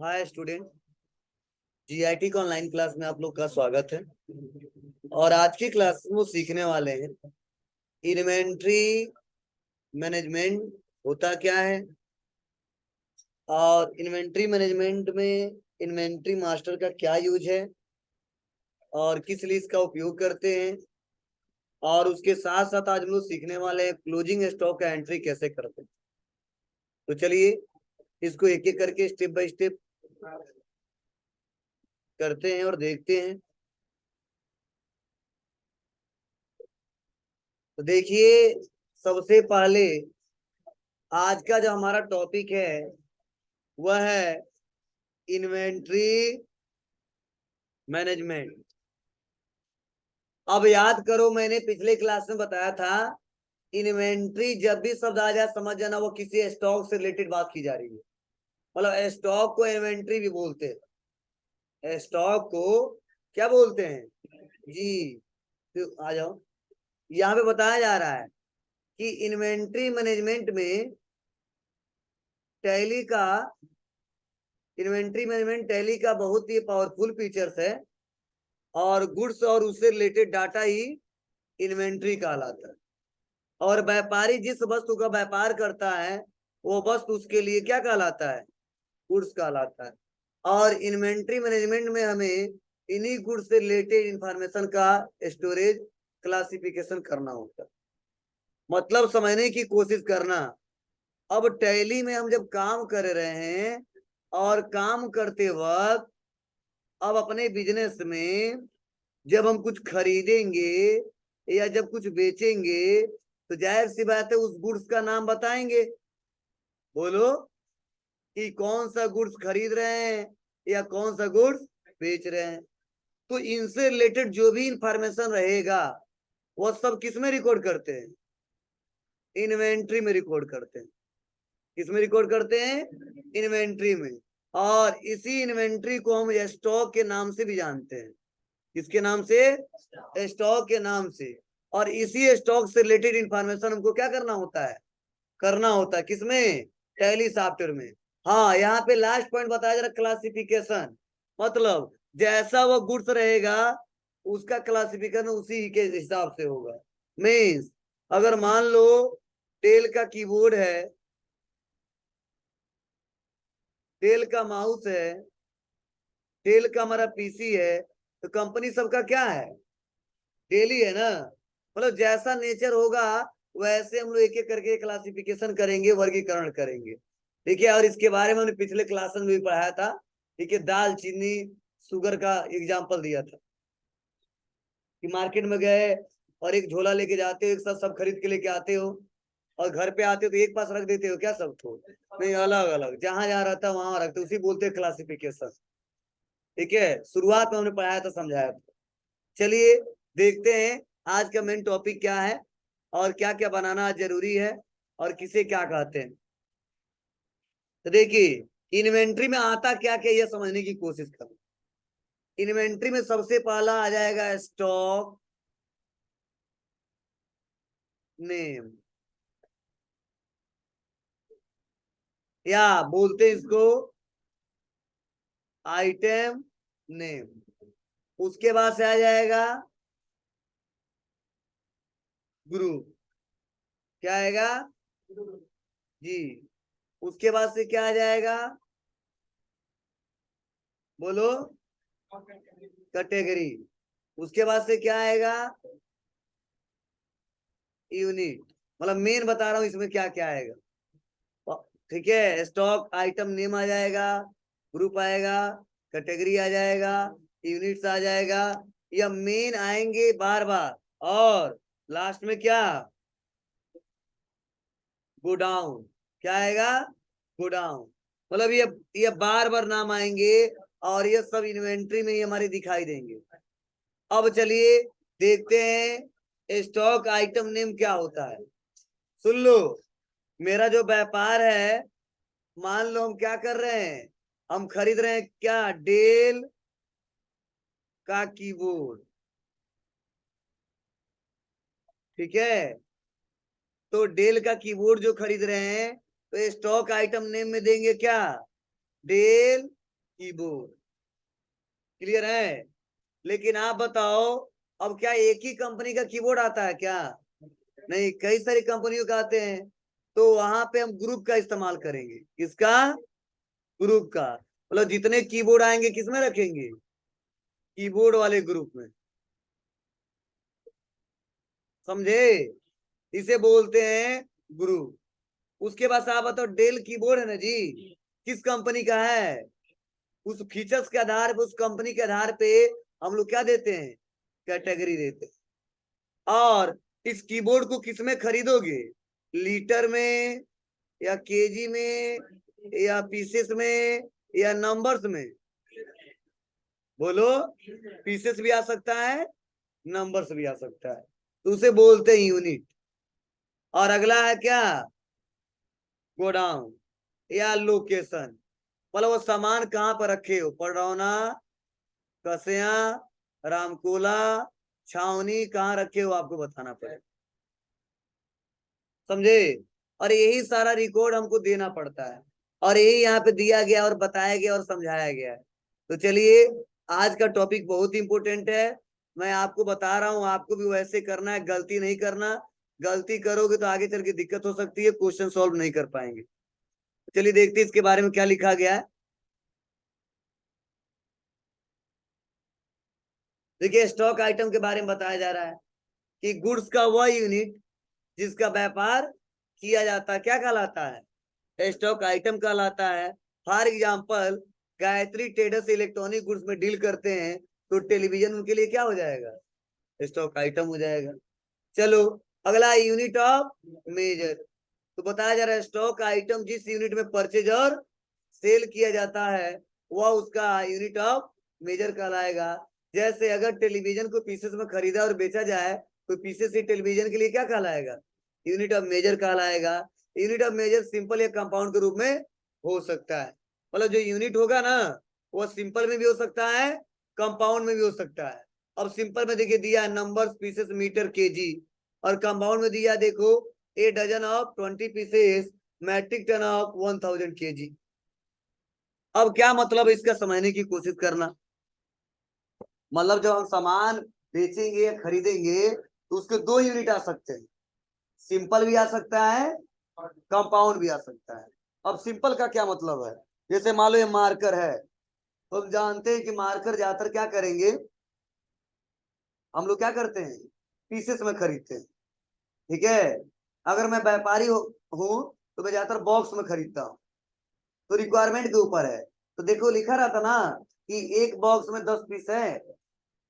Hi student. GIT का online class में आप लोग का स्वागत है। और आज की क्लास में वो सीखने वाले हैं इन्वेंट्री मैनेजमेंट होता क्या है, और इन्वेंट्री मैनेजमेंट में इन्वेंट्री मास्टर का क्या यूज है और किस लिए इसका उपयोग करते हैं। और उसके साथ साथ आज हम लोग सीखने वाले हैं क्लोजिंग स्टॉक का एंट्री कैसे करते हैं। तो चलिए इसको एक एक करके स्टेप बाय स्टेप करते हैं और देखते हैं। तो देखिए, सबसे पहले आज का जो हमारा टॉपिक है वह है इन्वेंट्री मैनेजमेंट। अब याद करो, मैंने पिछले क्लास में बताया था इन्वेंट्री जब भी शब्द आ जाए समझ जाना वो किसी स्टॉक से रिलेटेड बात की जा रही है। मतलब स्टॉक को इन्वेंट्री भी बोलते हैं, स्टॉक को क्या बोलते हैं जी। तो आ जाओ, यहाँ पे बताया जा रहा है कि इन्वेंट्री मैनेजमेंट में टैली का इन्वेंट्री मैनेजमेंट टैली का बहुत ही पावरफुल फीचर्स है, और गुड्स और उससे रिलेटेड डाटा ही इन्वेंट्री कहलाता है। और व्यापारी जिस वस्तु का व्यापार करता है वो वस्तु उसके लिए क्या कहलाता है, गुड्स कहलाता है। और इन्वेंट्री मैनेजमेंट में हमें इन्हीं गुड्स से रिलेटेड इंफॉर्मेशन का स्टोरेज क्लासिफिकेशन करना होता है। मतलब समझने की कोशिश करना। अब टैली में हम जब काम कर रहे हैं और काम करते वक्त अब अपने बिजनेस में जब हम कुछ खरीदेंगे या जब कुछ बेचेंगे तो जाहिर सी बात है उस गुड्स का नाम बताएंगे। बोलो कि कौन सा गुड्स खरीद रहे हैं या कौन सा गुड्स बेच रहे हैं। तो इनसे रिलेटेड जो भी इंफॉर्मेशन रहेगा वो सब किस में रिकॉर्ड करते हैं, इन्वेंट्री में रिकॉर्ड करते हैं। किस में रिकॉर्ड करते हैं, इन्वेंट्री में। और इसी इन्वेंट्री को हम स्टॉक के नाम से भी जानते हैं। किसके नाम से, स्टॉक के नाम से। और इसी स्टॉक से रिलेटेड इंफॉर्मेशन हमको क्या करना होता है किसमें, टैली सॉफ्टवेयर में। हाँ, यहाँ पे लास्ट पॉइंट बताया जा रहा क्लासिफिकेशन। मतलब जैसा वो गुड्स रहेगा उसका क्लासिफिकेशन उसी के हिसाब से होगा। मीन्स अगर मान लो डेल का कीबोर्ड है, डेल का माउस है, डेल का हमारा पीसी है, तो कंपनी सबका क्या है, डेल ही है ना। मतलब जैसा नेचर होगा वैसे हम लोग एक एक करके क्लासिफिकेशन करेंगे, वर्गीकरण करेंगे। ठीक है। और इसके बारे में हमने पिछले क्लास में भी पढ़ाया था। ठीक है, दाल चीनी शुगर का एग्जाम्पल दिया था कि मार्केट में गए और एक झोला लेके जाते हो, एक साथ सब खरीद के लेके आते हो, और घर पे आते हो तो एक पास रख देते हो क्या सबको, नहीं, अलग अलग जहां जहां रहता है वहां रखते हो, उसी बोलते हैं क्लासिफिकेशन। ठीक है, शुरुआत में हमने पढ़ाया था, समझाया था। चलिए देखते हैं आज का मेन टॉपिक क्या है और क्या क्या बनाना जरूरी है और किसे क्या कहते हैं। तो देखिए इन्वेंट्री में आता क्या क्या यह समझने की कोशिश करो। इन्वेंट्री में सबसे पहला आ जाएगा स्टॉक नेम, या बोलते हैं इसको आइटम नेम। उसके बाद से आ जाएगा ग्रुप, क्या आएगा जी। उसके बाद से क्या आ जाएगा, बोलो, कैटेगरी। उसके बाद से क्या आएगा, यूनिट। मतलब मेन बता रहा हूं इसमें क्या क्या आएगा। ठीक है, स्टॉक आइटम नेम आ जाएगा, ग्रुप आएगा, कैटेगरी आ जाएगा, यूनिट्स आ जाएगा। या मेन आएंगे बार बार। और लास्ट में क्या, गोडाउन। क्या आएगा, गोडाउन। मतलब ये बार बार नाम आएंगे और ये सब इन्वेंट्री में ही हमारे दिखाई देंगे। अब चलिए देखते हैं स्टॉक आइटम नेम क्या होता है। सुन लो, मेरा जो व्यापार है, मान लो हम क्या कर रहे हैं, हम खरीद रहे हैं क्या, डेल का कीबोर्ड। ठीक है, तो डेल का कीबोर्ड जो खरीद रहे हैं तो स्टॉक आइटम नेम में देंगे क्या, डेल कीबोर्ड। क्लियर है? लेकिन आप बताओ, अब क्या एक ही कंपनी का कीबोर्ड आता है क्या? नहीं, कई सारी कंपनियों का आते हैं। तो वहां पे हम ग्रुप का इस्तेमाल करेंगे। किसका? ग्रुप का। मतलब जितने कीबोर्ड आएंगे किसमें रखेंगे? कीबोर्ड वाले ग्रुप में। समझे? इसे बोलते हैं ग्रुप। उसके बाद आप बताओ, डेल कीबोर्ड है ना जी, किस कंपनी का है? उस फीचर्स के आधार पे, उस कंपनी के आधार पे हम लोग क्या देते हैं? कैटेगरी देते हैं। और इस कीबोर्ड को किस में खरीदोगे? लीटर में, या केजी में, या पीसेस में, या नंबर्स में? बोलो। पीसेस भी आ सकता है, नंबर्स भी आ सकता है। तो उसे बोलते हैं यूनिट। और अगला है क्या? गोडाउन या लोकेशन। मतलब वो सामान कहाँ पर रखे हो? पडरौना, कसिया, रामकोला, छावनी, कहाँ रखे हो आपको बताना पड़ेगा। समझे? और यही सारा रिकॉर्ड हमको देना पड़ता है, और यही यहाँ पे दिया गया और बताया गया और समझाया गया है। तो चलिए, आज का टॉपिक बहुत इंपॉर्टेंट है। मैं आपको बता रहा हूँ, आपको भी वैसे करना है, गलती नहीं करना। गलती करोगे तो आगे चल के दिक्कत हो सकती है, क्वेश्चन सॉल्व नहीं कर पाएंगे। चलिए देखते हैं इसके बारे में क्या लिखा गया है। देखिए, स्टॉक आइटम के बारे में बताया जा रहा है कि गुड्स का वह यूनिट जिसका व्यापार किया जाता है क्या कहलाता है? स्टॉक आइटम कहलाता है। For example, Gayatri traders electronic goods में डील करते हैं, तो टेलीविजन उनके लिए क्या हो जाएगा? स्टॉक आइटम हो जाएगा। चलो, अगला यूनिट ऑफ मेजर। तो बताया जा रहा है, स्टॉक आइटम जिस यूनिट में परचेज और सेल किया जाता है वह उसका यूनिट ऑफ मेजर कहलाएगा। जैसे अगर टेलीविजन को पीसेस में खरीदा और बेचा जाए, तो पीसेस ही टेलीविजन के लिए क्या कहलाएगा? यूनिट ऑफ मेजर कहलाएगा। यूनिट ऑफ मेजर सिंपल या कंपाउंड के रूप में हो सकता है। मतलब जो यूनिट होगा ना, वो सिंपल में भी हो सकता है, कंपाउंड में भी हो सकता है। अब सिंपल में देखिए दिया नंबर्स, पीसेस, मीटर, केजी। और कंपाउंड में दिया देखो, a dozen of 20 pieces, metric ton of 1000 KG. अब क्या मतलब है इसका समझने की कोशिश करना। मतलब जब हम सामान बेचेंगे या खरीदेंगे, तो उसके दो यूनिट आ सकते हैं। सिंपल भी आ सकता है, कंपाउंड भी आ सकता है। अब सिंपल का क्या मतलब है? जैसे मान लो ये मार्कर है, तो हम जानते हैं कि मार्कर ज्यादातर क्या करेंगे, हम लोग क्या करते हैं? पीसेस में खरीदते हैं। ठीक है? अगर मैं व्यापारी हूँ तो मैं ज्यादातर बॉक्स में खरीदता हूँ। तो रिक्वायरमेंट के ऊपर है। तो देखो लिखा रहता ना कि एक बॉक्स में 10 पीस है,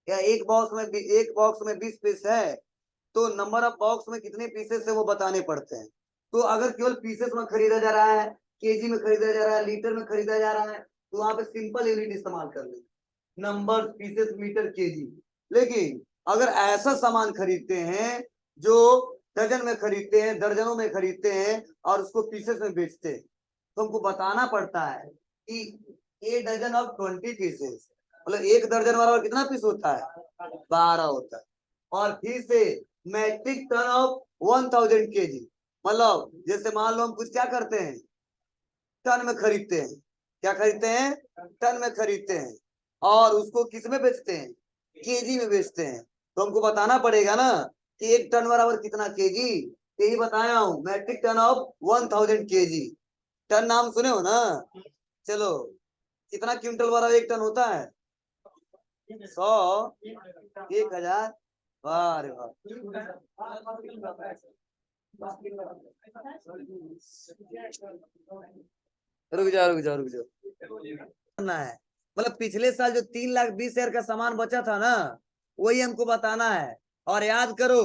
या एक बॉक्स में 20 पीस है, तो नंबर ऑफ बॉक्स में कितने पीसेस है वो बताने पड़ते हैं। तो अगर केवल पीसेस में खरीदा जा रहा है, केजी में खरीदा जा रहा है, लीटर में खरीदा जा रहा है, तो वहां पे सिंपल यूनिट इस्तेमाल कर लेंगे, नंबर, पीसेस, मीटर, केजी। लेकिन अगर ऐसा सामान खरीदते हैं जो डजन में खरीदते हैं, दर्जनों में खरीदते हैं, और उसको पीसेस में बेचते हैं, तो हमको बताना पड़ता है कि ए डजन ऑफ 20 पीसेस, मतलब एक दर्जन वाला कितना पीस होता है? 12 होता है। और फिर से मैट्रिक टन ऑफ 1000 केजी, मतलब जैसे मान लो हम कुछ क्या करते हैं, टन में खरीदते हैं। क्या खरीदते हैं? टन में खरीदते हैं, और उसको किस में बेचते हैं? केजी में बेचते हैं। तो हमको बताना पड़ेगा ना कि एक टन बराबर कितना केजी। यही बताया हूँ, metric ton of 1000 KG. Ton नाम सुने हो ना? चलो, कितना क्विंटल बराबर एक टन होता है? 100, 1000। वाह रे वाह। रुक जाओ। करना है, मतलब पिछले साल जो 3,20,000 का सामान बचा था ना, वही हमको बताना है। और याद करो,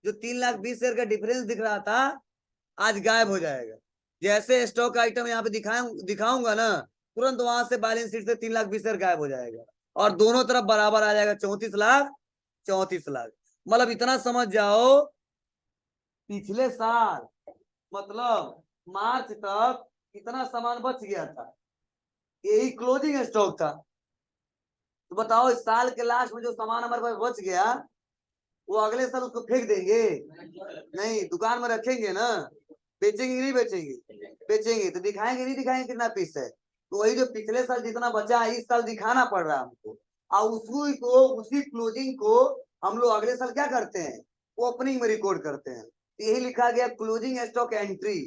जो 3,20,000 का डिफरेंस दिख रहा था, आज गायब हो जाएगा। जैसे स्टॉक आइटम यहाँ पे दिखाऊंगा ना, तुरंत वहां से बैलेंस शीट से 3,20,000 गायब हो जाएगा, और दोनों तरफ बराबर आ जाएगा 34 लाख। 34 लाख, मतलब इतना समझ जाओ, पिछले साल मतलब मार्च तक कितना सामान बच गया था, यही क्लोजिंग स्टॉक था। तो बताओ, इस साल के लास्ट में जो सामान हमारे पास बच गया, वो अगले साल उसको फेंक देंगे? नहीं, दुकान में रखेंगे ना। बेचेंगे नहीं बेचेंगे? बेचेंगे। तो दिखाएंगे नहीं दिखाएंगे कितना पीस है? तो वही जो पिछले साल जितना बचा है इस साल दिखाना पड़ रहा है हमको, और उसी क्लोजिंग को हम लोग अगले साल क्या करते हैं, ओपनिंग में रिकॉर्ड करते हैं। तो यही लिखा गया क्लोजिंग स्टॉक एंट्री,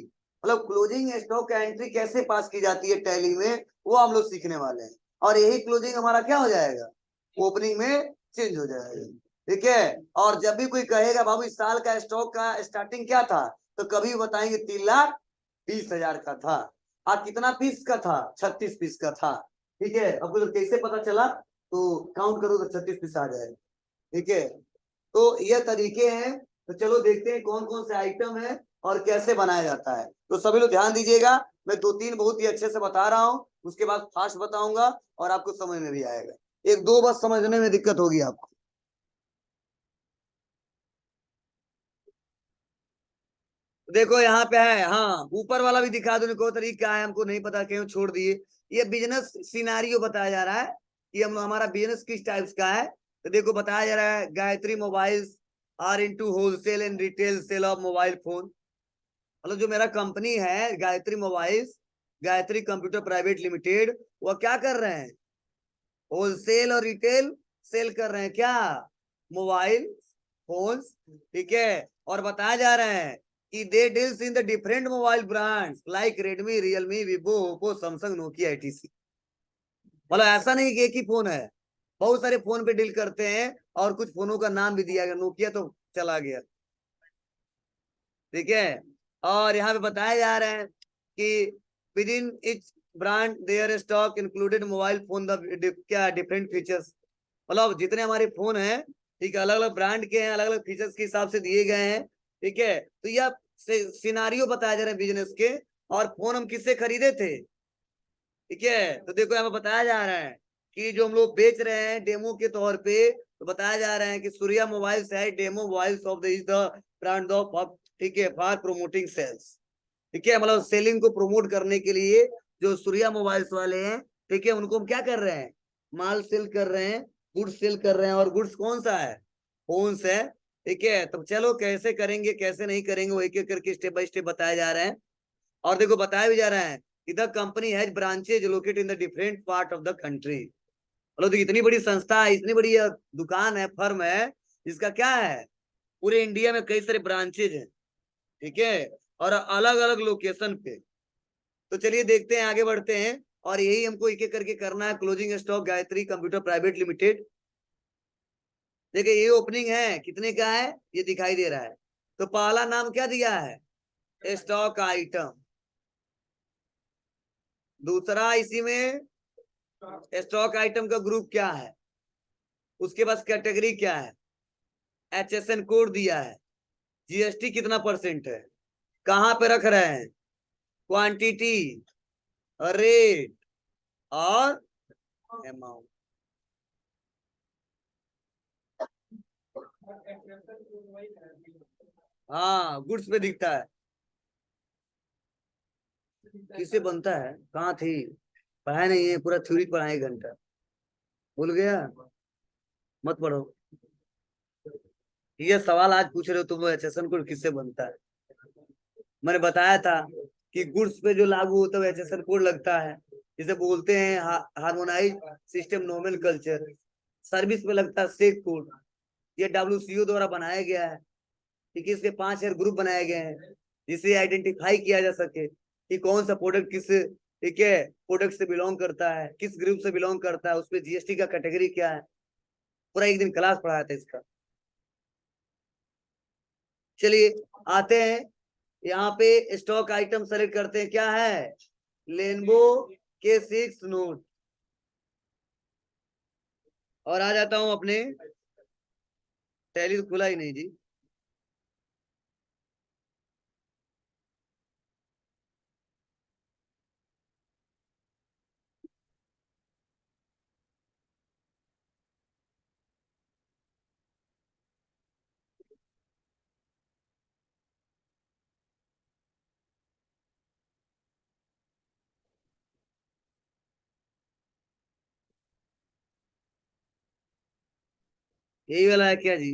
मतलब क्लोजिंग स्टॉक एंट्री कैसे पास की जाती है टैली में, वो हम लोग सीखने वाले हैं। और यही क्लोजिंग हमारा क्या हो जाएगा, ओपनिंग में चेंज हो जाएगा। ठीक है। और जब भी कोई कहेगा बाबू इस साल का स्टॉक का स्टार्टिंग क्या था, तो कभी बताएंगे 3,20,000 का था। आप कितना पीस का था, 36 पीस का था। ठीक है। अब तो कैसे पता चला, तो काउंट करो तो 36 पीस आ जाएगा। ठीक है। तो ये तरीके हैं। तो चलो देखते हैं कौन कौन से आइटम है और कैसे बनाया जाता है। तो सभी लोग ध्यान दीजिएगा, मैं 2-3 बहुत ही अच्छे से बता रहा हूँ, उसके बाद फास्ट बताऊंगा और आपको समझ में भी आएगा। एक दो बस समझने में दिक्कत होगी आपको। देखो यहाँ पे है, हाँ ऊपर वाला भी दिखा दो, को तरीका है, हमको नहीं पता क्यों छोड़ दिए। ये बिजनेस सिनारियो बताया जा रहा है कि हम हमारा बिजनेस किस टाइप्स का है। तो देखो बताया जा रहा है, Gayatri mobiles are into wholesale and retail sale of mobile phone. मतलब जो मेरा कंपनी है Gayatri mobiles, Gayatri computer private limited, वो क्या कर रहे हैं, होलसेल और रिटेल सेल कर रहे हैं क्या, मोबाइल फोन्स। ठीक है। और बताया जा रहा है कि they deals in the different mobile brands like Redmi, Realme, Vivo, Oppo, Samsung, Nokia, etc. मतलब ऐसा नहीं कि एक ही फोन है, बहुत सारे फोन पे डील करते हैं, और कुछ फोनों का नाम भी दिया गया, नोकिया तो चला गया। ठीक है। और यहाँ पे बताया जा रहा है कि with in each brand there stock included mobile phone the क्या डिफरेंट फीचर्स। मतलब जितने हमारे फोन हैं, ठीक है, अलग अलग ब्रांड के हैं, अलग अलग फीचर्स के हिसाब से दिए गए हैं। ठीक है। तो यह सिनारियो बताया जा रहा है बिजनेस के, और फोन हम किससे खरीदे थे। ठीक है। तो देखो यहाँ पे बताया जा रहा है कि जो हम लोग बेच रहे हैं डेमो के तौर पे, तो बताया जा रहा है कि सूर्या मोबाइल्स है demo mobiles of the is the brand of. ठीक है। For promoting sales. ठीक है। मतलब सेलिंग को प्रमोट करने के लिए जो सूर्या मोबाइल्स वाले हैं, ठीक है, उनको हम क्या कर रहे हैं, माल सेल कर रहे हैं, गुड्स सेल कर रहे हैं। और गुड्स कौन सा है, फोन है। ठीक है। तो चलो कैसे करेंगे कैसे नहीं करेंगे, वो एक एक करके स्टेप बाय स्टेप बताया जा रहा है। और देखो बताया भी जा रहा है कि the company has branches located in the different part of the country. मतलब तो इतनी बड़ी संस्था है, इतनी बड़ी दुकान है, फर्म है, जिसका क्या है, पूरे इंडिया में कई सारे ब्रांचेज हैं। ठीक है। और अलग अलग लोकेशन पे। तो चलिए देखते हैं, आगे बढ़ते हैं। और यही हमको एक एक करके करना है। Closing stock Gayatri computer private limited. देखिए ये ओपनिंग है, कितने का है ये दिखाई दे रहा है। तो पहला नाम क्या दिया है, स्टॉक आइटम। दूसरा इसी में स्टॉक आइटम का ग्रुप क्या है, उसके पास कैटेगरी क्या है, HSN कोड दिया है, जीएसटी कितना परसेंट है, कहाँ पे रख रहे हैं, क्वांटिटी, रेट और अमाउंट। हाँ गुड्स पे दिखता है। किससे बनता है, कहाँ थी, पढ़ाया नहीं है, पूरा थ्योरी पढ़ाए 1 घंटा, भूल गया, मत पढ़ो। ये सवाल आज पूछ रहे हो तुम, HSN कोड किससे बनता है। मैंने बताया था कि गुड्स पे जो लागू होता है HSN कोड लगता है, जिसे बोलते हैं harmonise system nominal culture. Service पे लगता है सेक कोड। ये WCO द्वारा बनाया गया है। ठीक है। इसके 5 शेयर ग्रुप बनाए गए हैं, जिसे आइडेंटिफाई किया जा सके कि कौन सा प्रोडक्ट किस, ठीक है, प्रोडक्ट से बिलोंग करता है, किस ग्रुप से बिलोंग करता है, उसमें जीएसटी का कैटेगरी क्या है। पूरा एक दिन क्लास पढ़ाया था इसका। चलिए आते हैं, यहाँ पे स्टॉक आइटम सेलेक्ट करते हैं, क्या है, लेनबो K6 नोट। और आ जाता हूं अपने, टैली तो खुला ही नहीं जी। यही वाला है क्या जी,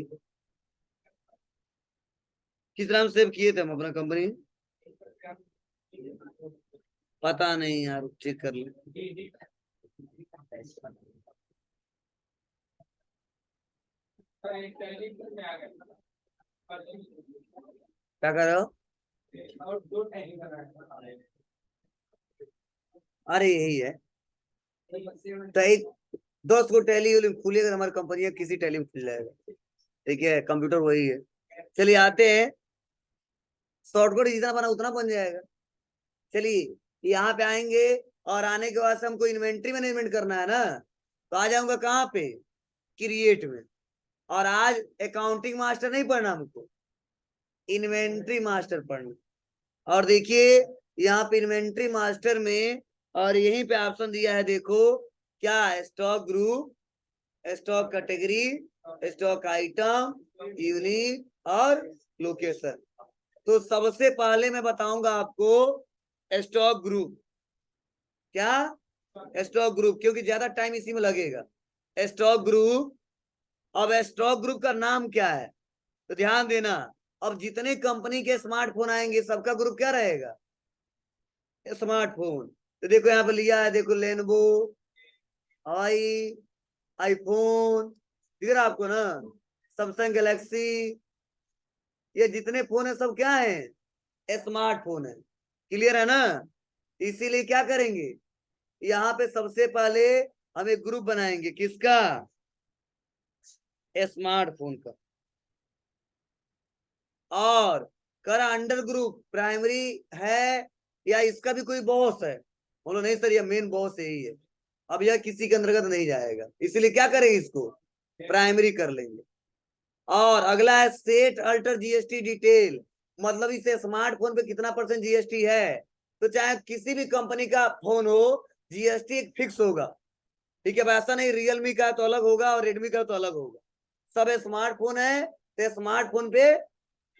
किस नाम सेव किए थे हम अपना कंपनी। पता नहीं यार, चेक कर ले। क्या कर रहे हो? अरे यही है। तो एक दोस्त को टैली वैली खुलेगा, हमारी कंपनी है किसी टैली में खुल जाएगा। ठीक है, कंप्यूटर वही है। चलिए आते हैं, शॉर्टकट जितना बना उतना बन जाएगा। चलिए यहाँ पे आएंगे, और आने के बाद से हमको इन्वेंट्री मैनेजमेंट करना है ना, तो आ जाऊंगा कहाँ पे, क्रिएट में। और आज अकाउंटिंग मास्टर नहीं पढ़ना हमको, इन्वेंट्री मास्टर पढ़ना। और देखिए यहाँ पे इन्वेंट्री मास्टर में, और यहीं पे ऑप्शन दिया है, देखो क्या है, stock group, stock category, stock item, unit और लोकेशन। तो सबसे पहले मैं बताऊंगा आपको स्टॉक ग्रुप। क्या? स्टॉक ग्रुप, क्योंकि ज्यादा टाइम इसी में लगेगा। Stock group. अब स्टॉक ग्रुप का नाम क्या है, तो ध्यान देना। अब जितने कंपनी के स्मार्टफोन आएंगे सबका ग्रुप क्या रहेगा, स्मार्टफोन। तो देखो यहाँ पे लिया है, देखो लेनोवो, आई, आईफोन, दिख रहा है आपको ना, सैमसंग गैलेक्सी, ये जितने फोन है सब क्या है, स्मार्टफोन है। क्लियर है ना? इसीलिए क्या करेंगे, यहाँ पे सबसे पहले हम एक ग्रुप बनाएंगे, किसका, स्मार्टफोन का। और करा अंडर ग्रुप प्राइमरी है, या इसका भी कोई बॉस है, बोलो नहीं सर ये मेन बॉस यही है, अब यह किसी के अंतर्गत नहीं जाएगा, इसीलिए क्या करेंगे, इसको प्राइमरी कर लेंगे। और अगला है सेट अल्टर जीएसटी डिटेल, मतलब इसे स्मार्टफोन पे कितना % जीएसटी है। तो चाहे किसी भी कंपनी का फोन हो, जीएसटी एक फिक्स होगा। ठीक है, ऐसा नहीं रियलमी का तो अलग होगा और रेडमी का तो अलग होगा। सब स्मार्टफोन है तो स्मार्टफोन पे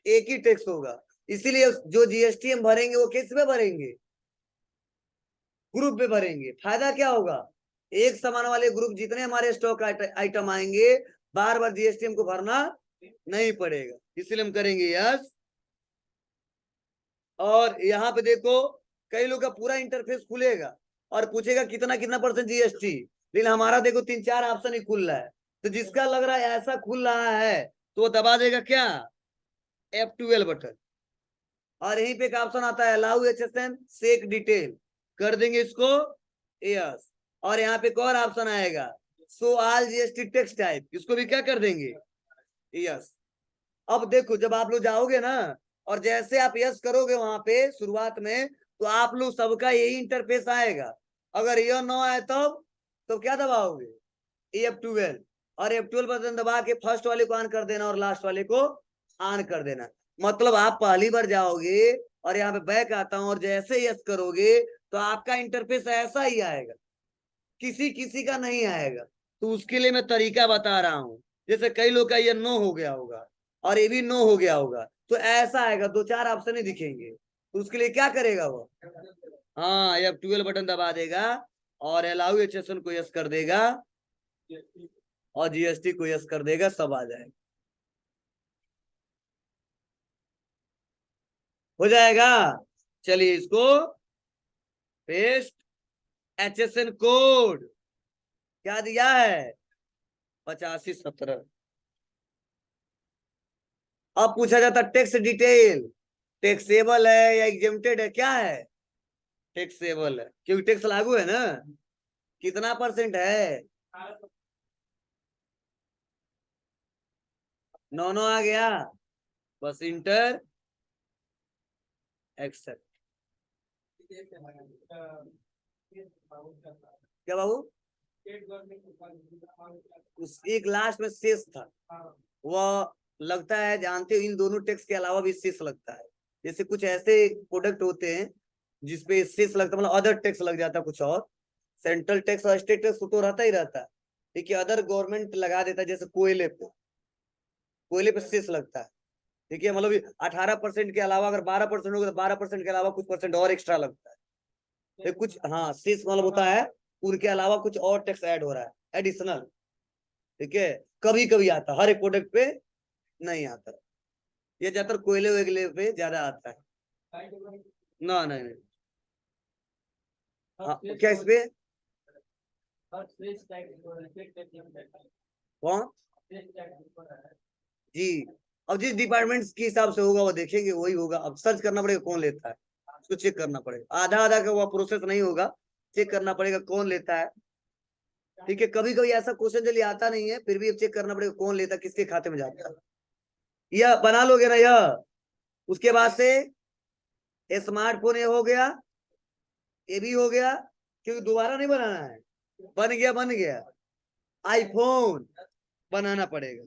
एक ही टैक्स होगा। इसीलिए जो जीएसटी हम भरेंगे वो किस पे भरेंगे, ग्रुप पे भरेंगे। फायदा क्या होगा, एक समान वाले ग्रुप जितने हमारे स्टॉक आइटम आएंगे, बार बार जीएसटी हमको भरना नहीं पड़ेगा, इसलिए हम करेंगे यस। और यहाँ पे देखो, कई लोग का पूरा इंटरफेस खुलेगा और पूछेगा कितना कितना % जीएसटी, लेकिन हमारा देखो 3-4 ऑप्शन ही खुल रहा है। तो जिसका लग रहा है ऐसा खुल रहा है तो वो दबा देगा क्या, F12 बटन। और यहीं पे एक ऑप्शन आता है अलाउ HSN सेक डिटेल, कर देंगे इसको यस। और यहाँ पे एक और ऑप्शन आएगा so all GST text type, इसको भी क्या कर देंगे यस। अब देखो जब आप लोग जाओगे ना, और जैसे आप यस करोगे वहां पे शुरुआत में, तो आप लोग सबका यही इंटरफेस आएगा। अगर यह ना आए तब तो क्या दबाओगे, F12। और F12 बटन दबा के फर्स्ट वाले को ऑन कर देना और लास्ट वाले को ऑन कर देना। मतलब आप पहली बार जाओगे और यहाँ पे बैक आता हूं, और जैसे यस करोगे तो आपका इंटरफेस ऐसा ही आएगा, किसी किसी का नहीं आएगा। तो उसके लिए मैं तरीका बता रहा हूँ। जैसे कई लोग का ये नो हो गया होगा और ये भी नो हो गया होगा, तो ऐसा आएगा, 2-4 ऑप्शन ही दिखेंगे। तो उसके लिए क्या करेगा वो, हाँ F12 बटन दबा देगा और अलाउ HSN को यस कर देगा और जीएसटी को यस कर देगा, सब आ जाएगा, हो जाएगा। चलिए इसको पेस्ट, HSN कोड क्या दिया है, 8517। अब पूछा जाता टैक्स डिटेल, टैक्सेबल है या एग्जेम्प्टेड है, क्या है, टैक्सेबल है क्योंकि टैक्स लागू है ना। कितना % है, 9 आ गया, बस इंटर एक्सेप्ट। क्या बाबू, उस एक लास्ट में शेष था, वह लगता है, जानते हो इन दोनों टैक्स के अलावा भी शेष लगता है। जैसे कुछ ऐसे प्रोडक्ट होते हैं जिसपे शेष लगता है, मतलब अदर टैक्स लग जाता है कुछ और। सेंट्रल टैक्स और स्टेट टैक्स तो रहता ही रहता है, देखिए अदर गवर्नमेंट लगा देता है, जैसे कोयले पे, कोयले पे शेष लगता है। देखिए मतलब 18% के अलावा अगर 12% होगा तो 12% के अलावा कुछ % और एक्स्ट्रा लगता है। तो कुछ हाँ शेष मतलब होता है, उनके अलावा कुछ और टैक्स ऐड हो रहा है एडिशनल। ठीक है, कभी कभी आता, हर एक प्रोडक्ट पे नहीं आता, ये ज्यादातर कोयले वगैरह पे ज्यादा आता है। ना नहीं, नहीं। हाँ, क्या इस पे कौन जी, अब जिस डिपार्टमेंट के हिसाब से होगा वो देखेंगे, वही होगा। अब सर्च करना पड़ेगा कौन लेता है, उसको चेक करना पड़ेगा। आधा आधा का वो प्रोसेस नहीं होगा, चेक करना पड़ेगा कौन लेता है। ठीक है, कभी कभी ऐसा क्वेश्चन जल्दी आता नहीं है, फिर भी अब चेक करना पड़ेगा कौन लेता है, किसके खाते में जाता है। यह बना लोगे ना यह, उसके बाद से स्मार्टफोन ये हो गया, ये भी हो गया, क्योंकि दोबारा नहीं बनाना है। बन गया, बन गया, आईफोन बनाना पड़ेगा।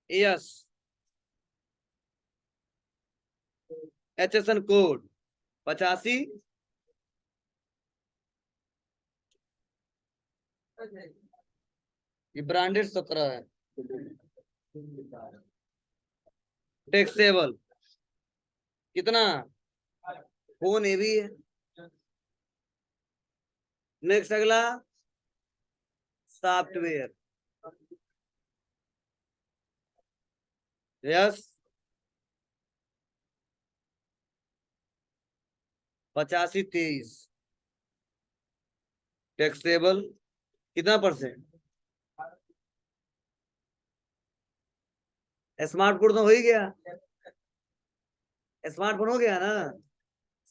यस, HSN कोड 85, ये ब्रांडेड 17 है। टैक्सेबल कितना, फोन ये भी है। नेक्स्ट अगला सॉफ्टवेयर, यस 8523 टैक्सेबल कितना %। स्मार्टफोन तो हो ही गया, स्मार्टफोन हो गया ना,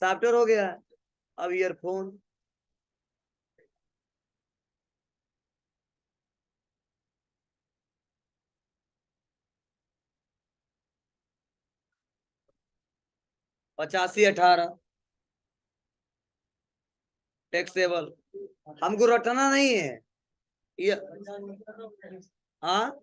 सॉफ्टवेयर हो गया। अब ईयरफोन, पचासी 18 टैक्सेबल। हमको रटना नहीं है ये। हाँ,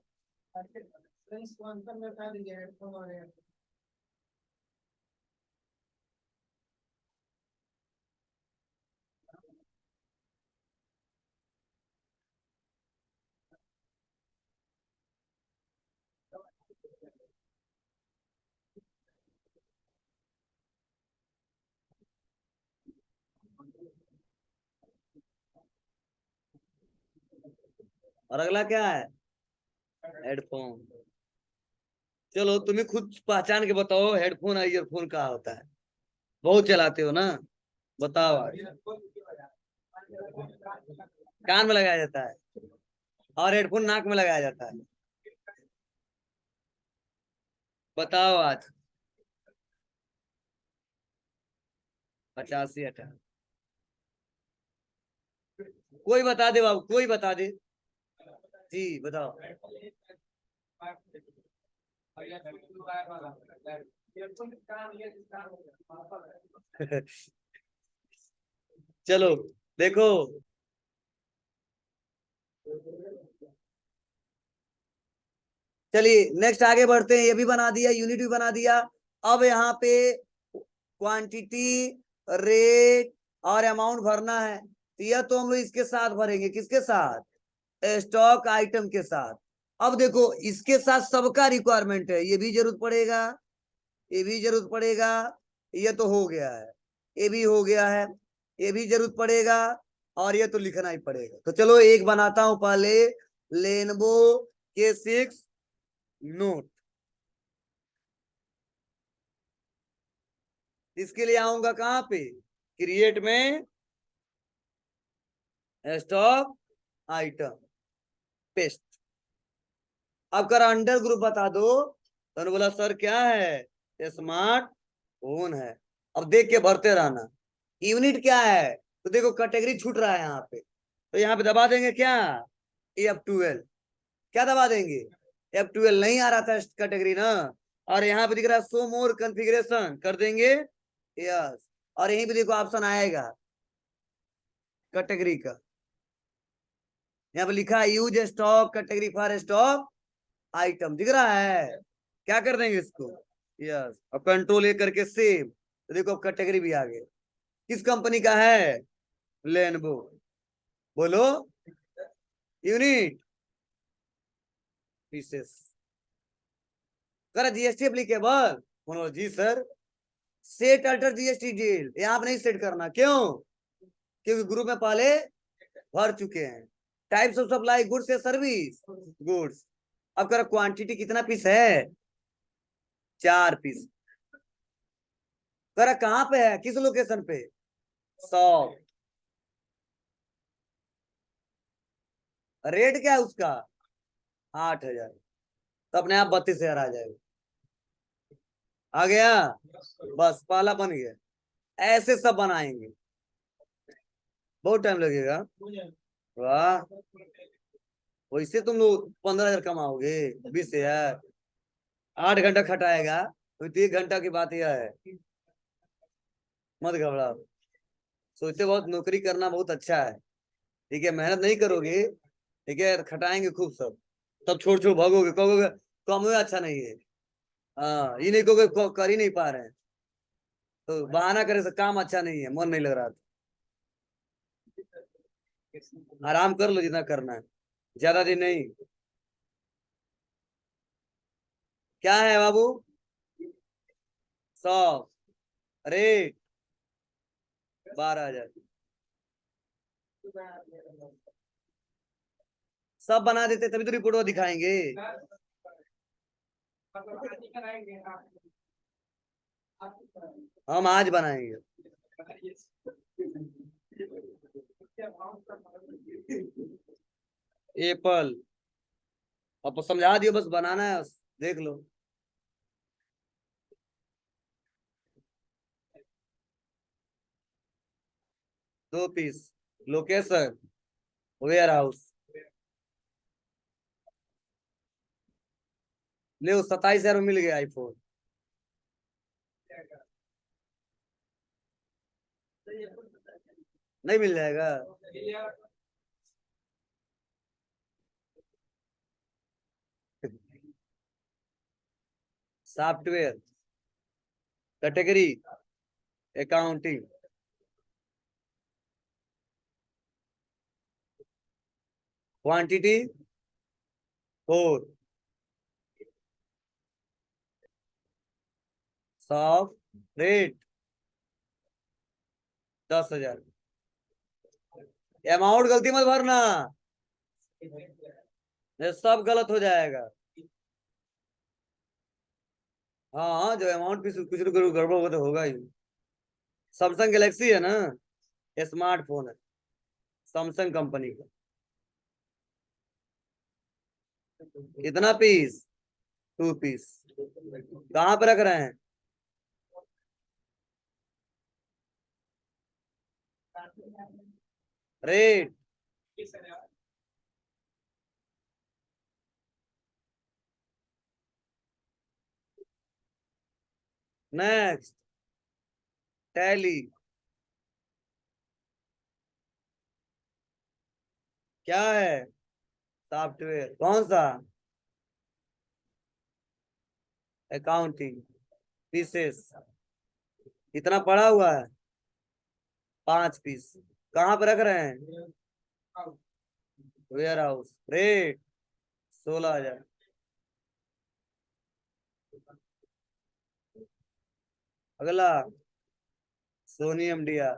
और अगला क्या है, हेडफोन। चलो तुम्हें खुद पहचान के बताओ, हेडफोन और ईयरफोन क्या होता है, बहुत चलाते हो ना, बताओ आज। कान में लगाया जाता है और हेडफोन नाक में लगाया जाता है, बताओ आज। 85 18, कोई बता दे बाबू, कोई बता दे जी, बताओ। चलो देखो, चलिए नेक्स्ट आगे बढ़ते हैं। ये भी बना दिया, यूनिट भी बना दिया। अब यहाँ पे क्वांटिटी, रेट और अमाउंट भरना है, तो यह तो हम लोग इसके साथ भरेंगे, किसके साथ, स्टॉक आइटम के साथ। अब देखो इसके साथ सबका रिक्वायरमेंट है, ये भी जरूरत पड़ेगा, ये भी जरूरत पड़ेगा, ये तो हो गया है, ये भी हो गया है, ये भी जरूरत पड़ेगा, और ये तो लिखना ही पड़ेगा। तो चलो एक बनाता हूं पहले, लेनवो K6 नोट। इसके लिए आऊंगा कहां पे, क्रिएट में, स्टॉक आइटम, पेस्ट। अब कर अंडर ग्रुप बता दो, तो उन्होंने बोला सर क्या है, स्मार्ट फोन है। अब देख के भरते रहना। यूनिट क्या है, तो देखो कैटेगरी छूट रहा है यहाँ पे, तो यहाँ पे दबा देंगे क्या, F12। क्या दबा देंगे, F12। नहीं आ रहा था कैटेगरी ना, और यहाँ पे दिख रहा है शो मोर कॉन्फ़िगरेशन, कर देंगे यस। और यहीं पे देखो ऑप्शन आएगा कैटेगरी का, यहाँ पे लिखा है use stock category for stock item, दिख रहा है। क्या कर देंगे इसको, यस। अब कंट्रोल ए करके सेव, तो देखो अब कैटेगरी भी आ गई। किस कंपनी का है, लेनवो। बोलो, यूनिट, पीसेस, कर जीएसटी एप्लीकेबल। बोलो जी sir. Set alter GST deal, यहाँ पे नहीं सेट करना, क्यों, क्योंकि ग्रुप में पहले भर चुके हैं। टाइप्स ऑफ सप्लाई, गुड्स या सर्विस, गुड्स। अब कर क्वांटिटी कितना पीस है, 4 पीस। करा कहाँ पे है, किस लोकेशन पे? 100। रेट क्या है उसका? 8,000। तो अपने आप 32,000 आ जाएगा। आ गया? बस पाला बन गया। ऐसे सब बनाएंगे, बहुत टाइम लगेगा। वाह, वैसे तुम लोग 15,000 कमाओगे, 20,000। 8 घंटा खटाएगा तो 1 घंटा की बात यह है। मत घबराओ, सोचते बहुत नौकरी करना बहुत अच्छा है, ठीक है, मेहनत नहीं करोगे, ठीक है, खटाएंगे खूब सब, तब छोड़ छोड़ भागोगे, कहोगे कम हुआ अच्छा नहीं है। हाँ, ये नहीं कहोगे कर ही नहीं पा रहे हैं, तो बहाना करे से काम अच्छा नहीं है, मन नहीं लग रहा था। आराम कर लो जितना करना है, ज्यादा दिन नहीं। क्या है बाबू? 100। रेट 12,000। सब बना देते तभी तो रिपोर्ट दिखाएंगे। हम आज बनाएंगे। एप्पल, अब समझा दियो, बस बनाना है, देख लो। 2 पीस। Location warehouse. ले 27,000 में मिल गया आईफोन। नहीं मिल जाएगा? Software category accounting. Quantity 4। Soft. Rate 10,000। Amount गलती मत भरना, ये सब गलत हो जाएगा। हाँ हाँ, जो अमाउंट भी कुछ ना कुछ गड़बड़ होगा तो होगा ही। सैमसंग गैलेक्सी है ना, स्मार्टफोन है, सैमसंग कंपनी का। कितना पीस? 2 पीस। कहाँ पे रख रहे हैं? Rate next. टैली। क्या है? सॉफ्टवेयर कौन सा? अकाउंटिंग। पीसेस कितना पड़ा हुआ है? 5 पीस। कहाँ पे रख रहे हैं? Warehouse. रेट 16,000। अगला सोनी एमडीआर।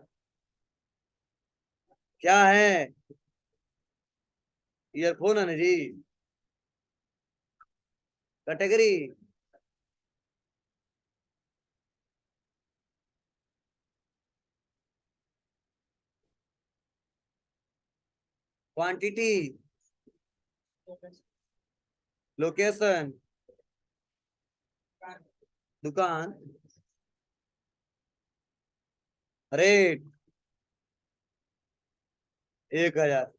क्या है? ईयरफोन है ना जी। कैटेगरी क्वांटिटी लोकेशन दुकान। रेट 1,000।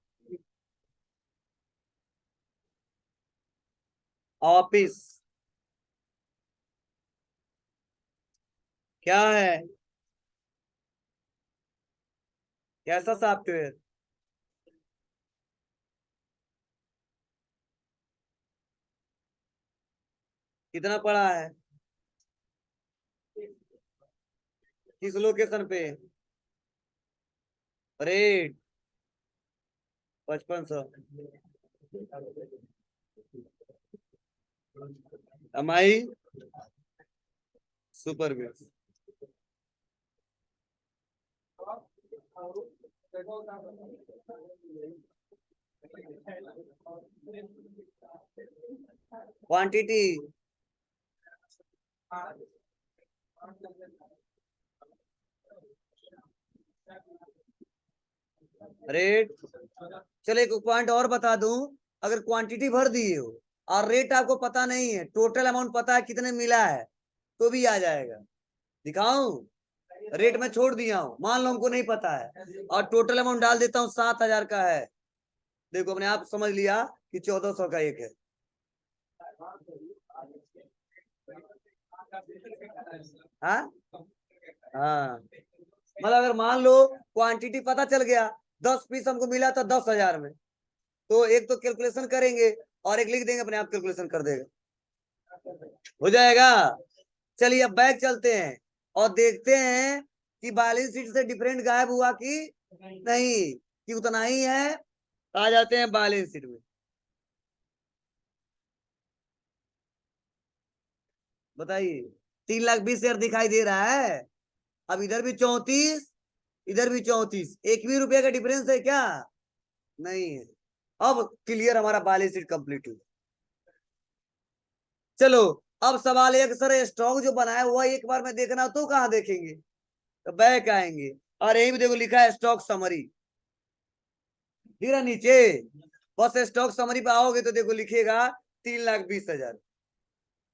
ऑफिस। क्या है? कैसा सॉफ्टवेयर? कितना पड़ा है? किस लोकेशन पे? Rate 5500। MI super base. Quantity rate. चलो एक पॉइंट और बता दूं, अगर क्वांटिटी भर दिए हो और रेट आपको पता नहीं है, टोटल अमाउंट पता है कितने मिला है, तो भी आ जाएगा। दिखाऊं? रेट में छोड़ दिया हूं, मान लो हमको नहीं पता है और टोटल अमाउंट डाल देता हूँ 7,000 का है। देखो अपने आप समझ लिया कि 1400 का एक है। हाँ हाँ, मतलब अगर मान लो क्वांटिटी पता चल गया, 10 पीस हमको मिला था 10,000 में, तो एक तो कैलकुलेशन करेंगे और एक लिख देंगे, अपने आप कैलकुलेशन कर देगा, हो जाएगा। चलिए अब बैक चलते हैं और देखते हैं कि बैलेंस शीट से डिफरेंट गायब हुआ कि नहीं, कि उतना ही है। आ जाते हैं बैलेंस शीट में। बताइए, 3,20,000 दिखाई दे रहा है। अब इधर भी 34, इधर भी 34, एक भी रुपये का डिफरेंस है क्या? नहीं है। अब क्लियर, हमारा बैलेंस शीट कंप्लीट हुआ। चलो अब सवाल एक, सर स्टॉक जो बनाया हुआ एक बार में देखना तो कहाँ देखेंगे, तो बैक आएंगे और यही भी देखो लिखा है स्टॉक समरी, फिर नीचे बस स्टॉक समरी पे आओगे तो देखो लिखेगा 3,20,000।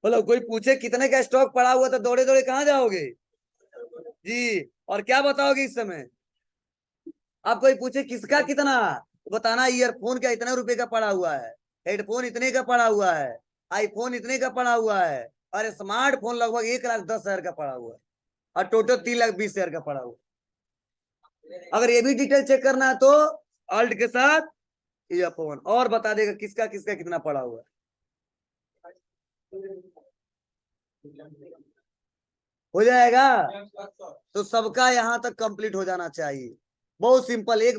बोलो कोई पूछे कितने का स्टॉक पड़ा हुआ तो दौड़े दौड़े कहाँ जाओगे जी, और क्या बताओगे इस समय? आप कोई पूछे किसका कितना, तो बताना ईयरफोन का इतने रुपए का पड़ा हुआ है, हेडफोन इतने का पड़ा हुआ है, आईफोन इतने का पड़ा हुआ है, और स्मार्टफोन लगभग 1,10,000 का पड़ा हुआ है, और टोटल 3,20,000 का पड़ा हुआ है। अगर ये भी डिटेल चेक करना है तो अल्ट के साथ ईयरफोन और बता देगा किसका किसका कितना पड़ा हुआ है। हो जाएगा, तो सबका यहाँ तक कंप्लीट हो जाना चाहिए। बहुत सिंपल, एक